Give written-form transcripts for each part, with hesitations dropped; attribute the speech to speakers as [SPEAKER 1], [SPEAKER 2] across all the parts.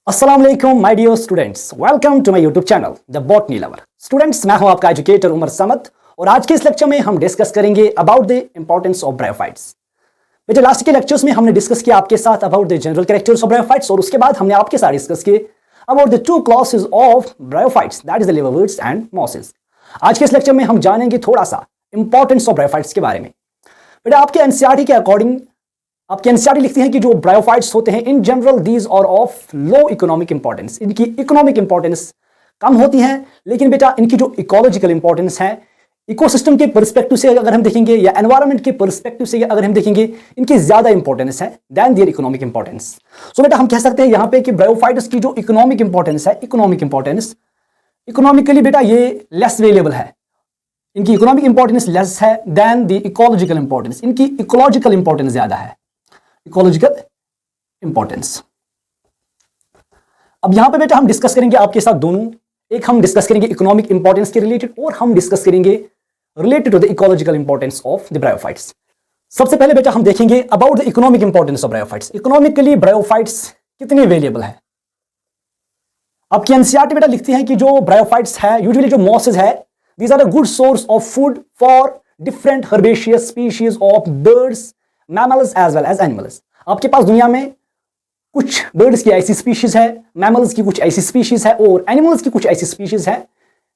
[SPEAKER 1] अस्सलाम वालेकुम my dear students, welcome to my YouTube channel the botany lover. Students, मैं हूं आपका एजुकेटर उमर समद और आज के इस लेक्चर में हम डिस्कस करेंगे about the importance of bryophytes. बेटे, लास्ट के लेक्चर्स में हमने डिस्कस किया आपके साथ about the general characters of bryophytes और उसके बाद हमने आपके साथ डिस्कस किए about the two classes of bryophytes, that is the liverworts and mosses. आज के इस लेक्चर में हम जानेंगे थोड़ा सा इंपॉर्टेंस ऑफ ब्रायोफाइट्स के बारे में। बेटा, आपके एनसीईआरटी के अकॉर्डिंग आपके एनसीईआरटी लिखती है कि जो ब्रायोफाइट्स होते हैं in general these are of low economic importance. इनकी इकोनॉमिक इंपॉर्टेंस कम होती है, लेकिन बेटा इनकी जो इकोलॉजिकल इंपॉर्टेंस है, इकोसिस्टम के पर्सपेक्टिव से अगर हम देखेंगे या एनवायरनमेंट के पर्सपेक्टिव से अगर हम देखेंगे, इनकी ज्यादा इंपॉर्टेंस है देन देयर इकोनॉमिक इंपॉर्टेंस। सो बेटा हम कह सकते हैं यहां पे कि ब्रायोफाइट्स की जो इकोनॉमिक इंपॉर्टेंस है, इकोनॉमिक इंपॉर्टेंस इकोनॉमिकली बेटा ये लेस वेरिएबल है। इनकी इकोनॉमिक इंपॉर्टेंस लेस है देन द इकोलॉजिकल इंपॉर्टेंस। इनकी इकोलॉजिकल इंपॉर्टेंस ज्यादा है, इकोलॉजिकल इंपॉर्टेंस। अब यहां पे बेटा हम डिस्कस करेंगे आपके साथ दोनों, एक हम डिस्कस करेंगे इकोनॉमिक इंपॉर्टेंस के रिलेटेड और हम डिस्कस करेंगे related to the ecological importance of the bryophytes. सबसे पहले बेटा हम देखेंगे about the economic importance of bryophytes. Economically bryophytes कितने वेरिएबल है। आपकी एनसीईआरटी बेटा लिखती है कि जो ब्रायोफाइट्स है, यूजुअली जो मॉसेस है, these are a good source of food for different herbaceous species of birds, mammals as well as animals. आपके पास दुनिया में कुछ बर्ड्स की ऐसी स्पीशीज है, मैमल्स की कुछ ऐसी स्पीशीज है और एनिमल्स की कुछ ऐसी स्पीशीज है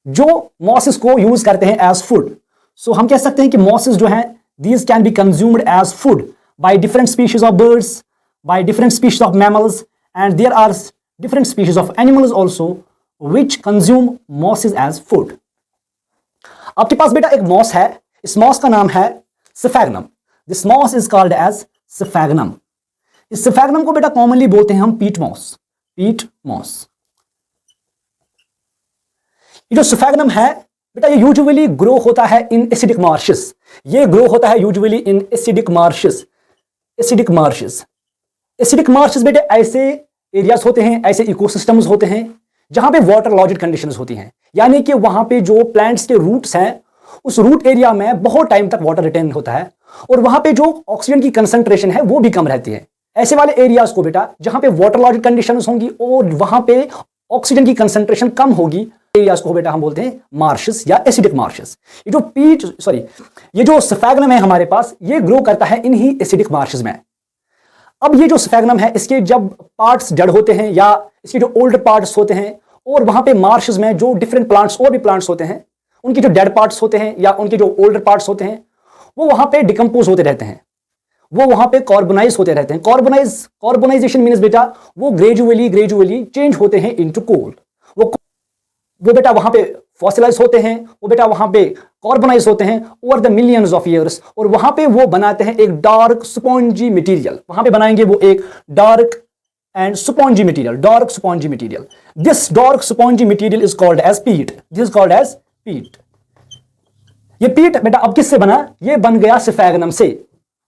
[SPEAKER 1] जो मॉसेस को यूज करते हैं एज फूड। सो हम कह सकते हैं कि मॉसेस जो है, these can be consumed as food by different species of birds, by different species of mammals, and there are different species of animals also which consume mosses as food. आपके पास बेटा एक मॉस है, इस moss का नाम है sphagnum. This moss is called as sphagnum. इस स्फैग्नम को बेटा कॉमनली बोलते हैं हम पीट मॉस, पीट मॉस। ये जो स्फैग्नम है बेटा, ये यूजुअली ग्रो होता है इन एसिडिक मार्शेस। ये ग्रो होता है usually in acidic marches, acidic marches. Acidic marches बेटे ऐसे एरियाज होते हैं, ऐसे इकोसिस्टम्स होते हैं जहां पे वाटर लॉजिड कंडीशंस होती हैं, यानी कि वहां पे जो प्लांट्स के रूट्स हैं, उस रूट एरिया में बहुत टाइम तक वाटर रिटेन होता है और वहां पे जो ऑक्सीजन की कंसंट्रेशन है वो भी कम रहती है। ऐसे वाले एरियाज को बेटा जहां पे वाटर लॉजिड कंडीशंस होंगी और वहां पे ऑक्सीजन की कंसंट्रेशन कम होगी, एरियाज को बेटा हम बोलते हैं मार्शेस या एसिडिक मार्शेस। ये जो स्फैग्नम है हमारे पास, ये ग्रो करता है इन्हीं एसिडिक मार्शेस में। अब ये जो स्फैग्नम है, इसके जब पार्ट्स जड़ होते हैं या इसके जो ओल्ड पार्ट्स होते हैं और वहां पे मार्शेस में जो डिफरेंट प्लांट्स और भी प्लांट्स होते हैं, उनके जो डेड पार्ट्स होते हैं या उनके जो ओल्डर पार्ट्स होते हैं, वो वहां पे डिकम्पोज होते रहते हैं, वो वहां पे कार्बोनाइज होते रहते हैं। कार्बोनाइजेशन मींस बेटा वो ग्रेजुअली चेंज होते हैं इनटू कोल। वो बेटा वहां पे फॉसिलाइज होते हैं, वो बेटा वहां पे कार्बोनाइज होते हैं over the millions of years और वहां पे वो बनाते हैं एक डार्क स्पॉन्जी मटेरियल। वहां पे बनाएंगे वो एक dark and spongy material, dark spongy material. This dark spongy material is called as peat, this is called as peat. ये पीट बेटा अब किससे बना? ये बन गया स्फैग्नम से।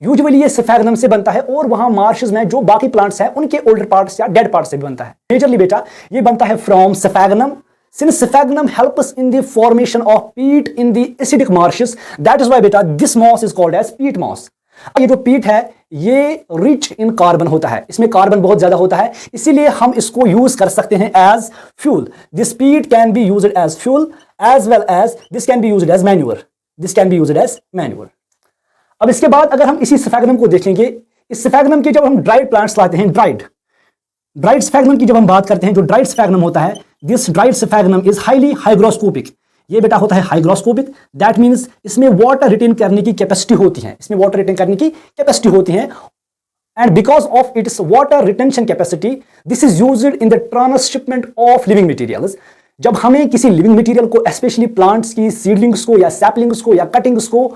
[SPEAKER 1] यूजुअली ये स्फैग्नम से बनता है और वहां मार्शेस में जो बाकी प्लांट्स हैं उनके ओल्डर पार्ट्स या डेड पार्ट्स से भी बनता है। मेजरली बेटा ये बनता है from sphagnum. Since sphagnum helps in the formation of peat in the acidic marshes, that is why बेटा this moss is called as peat moss. ये जो पीट है ये रिच इन कार्बन होता है, इसमें कार्बन बहुत ज्यादा होता है, इसीलिए हम इसको यूज कर सकते हैं as fuel. This peat can be used as fuel as well as this can be used as manure, this can be used as manure. अब इसके बाद अगर हम इसी स्फैग्नम को देखेंगे, इस स्फैग्नम के जब हम ड्राइड प्लांट्स लाते हैं, ड्राइड स्फैग्नम की जब हम बात करते हैं, जो ड्राइड स्फैग्नम होता है, this dried sphagnum is highly hygroscopic. ये बेटा होता है हाइग्रोस्कोपिक, दैट मींस इसमें वाटर रिटेन करने की कैपेसिटी होती है, इसमें वाटर रिटेन करने की कैपेसिटी होती है। And because of its water retention capacity, this is used in the transshipment of living materials. जब हमें किसी लिविंग मटेरियल को, स्पेशली प्लांट्स की सीडलिंग्स को या सैपलिंग्स को या कटिंग्स को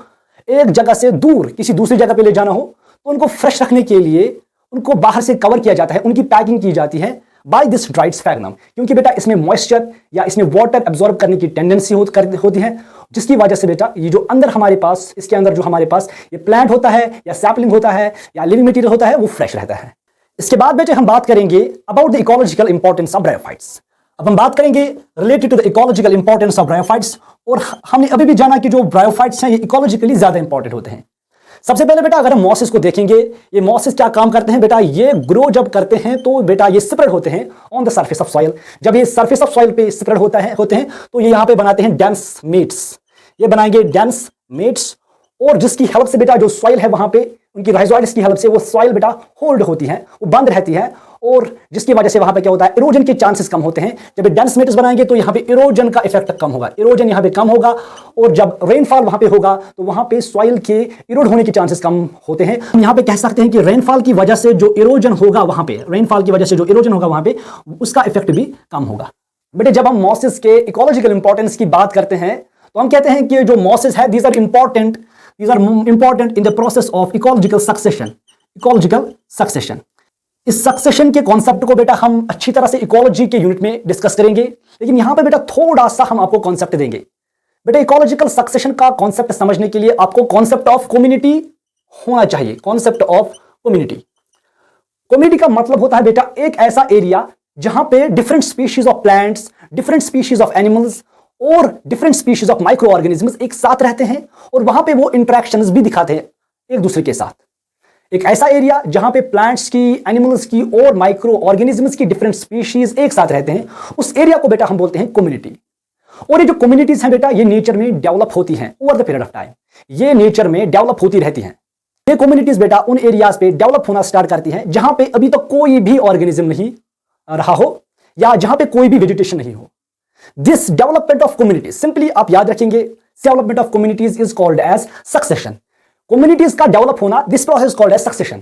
[SPEAKER 1] एक जगह से दूर किसी दूसरी जगह पे ले जाना हो, तो उनको फ्रेश रखने के लिए उनको बाहर से कवर किया जाता है, उनकी पैकिंग की जाती है बाय दिस ड्राइड स्फैग्नम। क्योंकि बेटा इसमें मॉइस्चर या इसमें वाटर एब्जॉर्ब करने की टेंडेंसी होती है, जिसकी वजह से बेटा ये जो अंदर हमारे पास, इसके अंदर जो हमारे पास ये प्लांट होता है या सैपलिंग होता है या लिविंग मटेरियल होता है, वो फ्रेश रहता है। इसके बाद बेटे हम बात करेंगे about the ecological importance of bryophytes. अब हम बात करेंगे related to the ecological importance of bryophytes, और हमने अभी भी जाना कि जो ब्रायोफाइट्स हैं ये इकोलॉजिकली ज्यादा इंपॉर्टेंट होते हैं। सबसे पहले बेटा अगर हम मॉसेस को देखेंगे, ये मॉसेस क्या काम करते हैं बेटा, ये ग्रो जब करते हैं तो बेटा ये स्प्रेड होते हैं on the surface of soil. जब ये सरफेस ऑफ सॉइल पे स्प्रेड होते हैं तो ये यहाँ पे बनाते हैं डेंस मीट्स, ये बनाएंगे डेंस मीट्स, और जिसकी हेल्प से बेटा जो सॉइल है वहां पे उनकी राइजोइड्स की हेल्प से वो सॉइल बेटा होल्ड होती है, वो बंद रहती है, और जिसकी वजह से वहां पे क्या होता है, इरोजन के चांसेस कम होते हैं। जब डेंस मीट्स बनाएंगे तो यहाँ पे इरोजन का इफेक्ट कम होगा, इरोजन यहाँ पे कम होगा, और जब रेनफॉल वहां पे होगा तो वहां पे सॉइल के इरोड होने के चांसेस कम होते हैं। हम यहाँ पे कह सकते हैं कि रेनफॉल की वजह से जो इरोजन होगा वहां पे, रेनफॉल की वजह से जो इरोजन होगा वहां पे, उसका इफेक्ट भी कम होगा। बेटे जब हम मॉसेस के इकोलॉजिकल इंपॉर्टेंस की बात करते हैं तो हम कहते हैं कि जो मॉसेस है these are important in the process of ecological succession. इस सक्सेशन के कॉन्सेप्ट को बेटा हम अच्छी तरह से इकोलॉजी के यूनिट में डिस्कस करेंगे, लेकिन यहां पे बेटा थोड़ा सा हम आपको कॉन्सेप्ट देंगे। बेटा इकोलॉजिकल सक्सेशन का कॉन्सेप्ट समझने के लिए आपको कॉन्सेप्ट ऑफ कम्युनिटी होना चाहिए। कॉन्सेप्ट ऑफ कम्युनिटी का मतलब होता है बेटा एक ऐसा एरिया जहां पे different species of plants, different species of animals और different species of microorganisms एक साथ रहते हैं, और वहां पे वो इंटरेक्शंस भी दिखाते हैं एक दूसरे के साथ। एक ऐसा एरिया जहां पे प्लांट्स की, एनिमल्स की और माइक्रो ऑर्गेनिजम्स की डिफरेंट स्पीशीज एक साथ रहते हैं, उस एरिया को बेटा हम बोलते हैं कम्युनिटी। और ये जो कम्युनिटीज हैं बेटा ये नेचर में डेवलप होती हैं over the period of time, ये नेचर में डेवलप होती रहती हैं। ये कम्युनिटीज बेटा उन एरियाज पे डेवलप होना स्टार्ट करती हैं जहां पे अभी तक कोई भी ऑर्गेनिज्म नहीं रहा हो, या जहां पे कोई भी वेजिटेशन नहीं हो। This development of communities, simply आप याद रखेंगे, development of communities is called as succession. Communities का डेवलप होना, this process called as succession.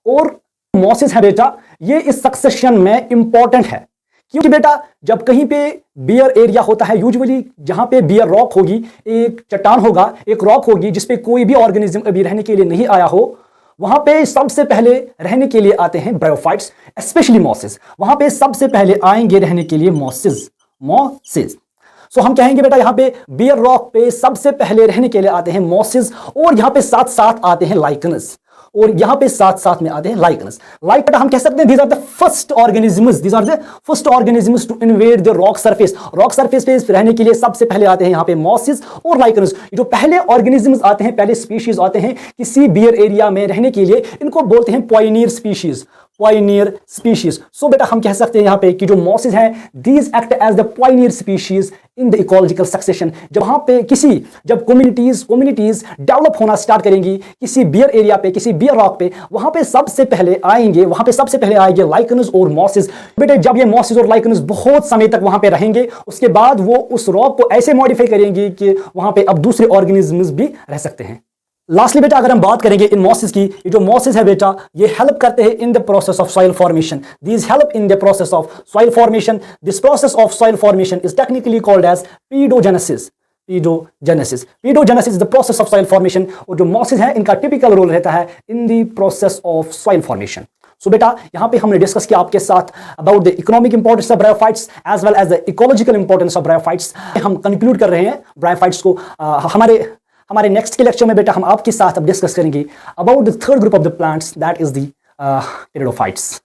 [SPEAKER 1] और मॉसेस है बेटा ये इस सक्सेशन में इंपॉर्टेंट है, क्योंकि बेटा जब कहीं पे बियर एरिया होता है, यूजुअली जहां पे बियर रॉक होगी, एक चट्टान होगा, एक रॉक होगी जिसपे कोई भी ऑर्गेनिज्म अभी रहने के लिए नहीं आया हो, वहां पे सबसे पहले रहने के लिए आते हैं ब्रायोफाइट्स, स्पेशली मॉसेस। वहां पे सबसे पहले आएंगे रहने के लिए मॉसेस। सो हम कहेंगे बेटा यहां पे बियर रॉक पे सबसे पहले रहने के लिए आते हैं मॉसेस, और यहां पे साथ साथ आते हैं लाइकन्स, और यहां पे साथ साथ में आते हैं लाइकन्स। बेटा हम कह सकते हैं these are the first organisms to invade the rock surface. Rock surface पे रहने के लिए सबसे पहले आते हैं यहां पे मॉसेस और लाइकन्स। जो पहले ऑर्गेनिजम्स आते हैं, पहले स्पीशीज आते हैं किसी बियर एरिया में रहने के लिए, इनको बोलते हैं पायनियर स्पीशीज। सो बेटा हम कह सकते हैं यहां पे कि जो मॉसेस हैं these act as the pioneer species in the ecological succession. जब कम्युनिटीज डेवलप होना स्टार्ट करेंगी किसी बियर एरिया पे, किसी बियर रॉक पे, वहां पे सबसे पहले आएंगे लाइकन्स और मॉसेस। बेटे जब ये मॉसेस और लाइकन्स बहुत समय तक वहां पे रहेंगे, उसके बाद वो उस रॉक को ऐसे मॉडिफाई करेंगे कि वहां पे अब दूसरे ऑर्गेनिजम्स भी रह सकते हैं। लास्टली बेटा अगर हम बात करेंगे इन मॉसेस की, ये जो मॉसेस है बेटा ये हेल्प करते हैं in the process of soil formation. These help in the process of soil formation. This process of soil formation is technically called as pedogenesis is the process of soil formation. और जो mosses है इनका typical role रहता है in the process of soil formation. So बेटा यहां पे हमने डिस्कस किया आपके साथ about the economic importance of bryophytes as well as the ecological importance of bryophytes. हम कंक्लूड कर रहे हैं ब्रायोफाइट्स को। हमारे नेक्स्ट के लेक्चर में बेटा हम आपके साथ अब डिस्कस करेंगे about the third group of the plants, that is the pteridophytes.